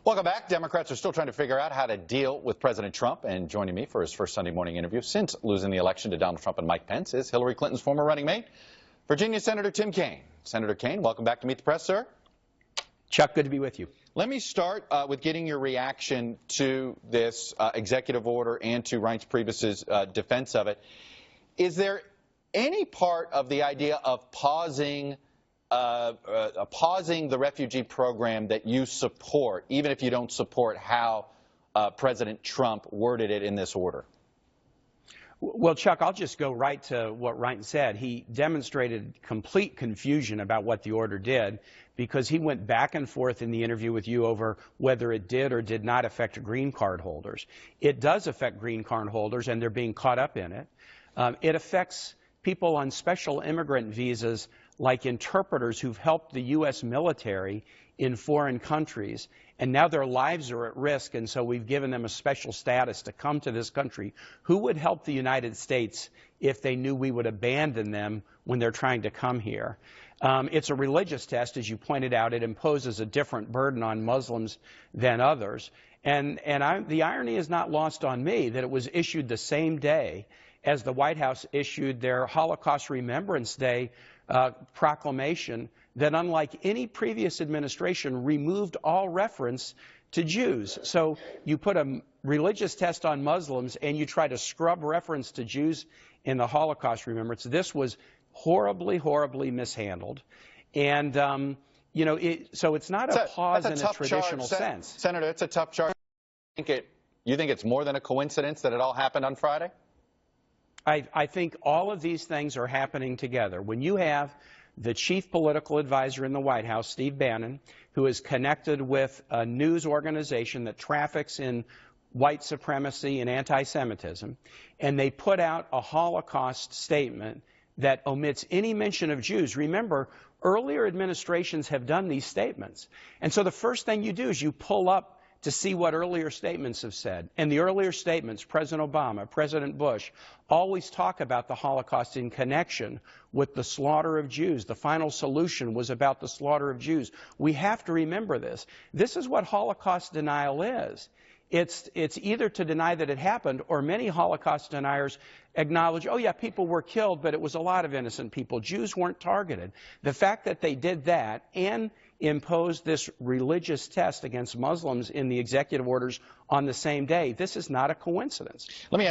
Welcome back. Democrats are still trying to figure out how to deal with President Trump, and joining me for his first Sunday morning interview since losing the election to Donald Trump and Mike Pence is Hillary Clinton's former running mate, Virginia Senator Tim Kaine. Senator Kaine, welcome back to Meet the Press, sir. Chuck, good to be with you. Let me start with getting your reaction to this executive order and to Reince Priebus's defense of it. Is there any part of the idea of pausing the refugee program that you support, even if you don't support how President Trump worded it in this order? Well, Chuck, I'll just go right to what Reince said. He demonstrated complete confusion about what the order did because he went back and forth in the interview with you over whether it did or did not affect green card holders. It does affect green card holders, and they're being caught up in it. It affects people on special immigrant visas like interpreters who've helped the U.S. military in foreign countries, and now their lives are at risk, and so we've given them a special status to come to this country. Who would help the United States if they knew we would abandon them when they're trying to come here? It's a religious test, as you pointed out. It imposes a different burden on Muslims than others. And the irony is not lost on me that it was issued the same day as the White House issued their Holocaust Remembrance Day proclamation that, unlike any previous administration, removed all reference to Jews. So you put a religious test on Muslims and you try to scrub reference to Jews in the Holocaust Remembrance. This was horribly, horribly mishandled. And, so it's not a pause in a traditional sense. Senator, it's a tough charge. You think it's more than a coincidence that it all happened on Friday? I think all of these things are happening together. When you have the chief political advisor in the White House, Steve Bannon, who is connected with a news organization that traffics in white supremacy and anti-Semitism, and they put out a Holocaust statement that omits any mention of Jews. Remember, earlier administrations have done these statements. And so the first thing you do is you pull up to see what earlier statements have said. And the earlier statements, President Obama, President Bush, always talk about the Holocaust in connection with the slaughter of Jews. The final solution was about the slaughter of Jews. We have to remember this. This is what Holocaust denial is. It's either to deny that it happened, or many Holocaust deniers acknowledge, oh yeah, people were killed, but it was a lot of innocent people. Jews weren't targeted. The fact that they did that and imposed this religious test against Muslims in the executive orders on the same day, this is not a coincidence. Let me ask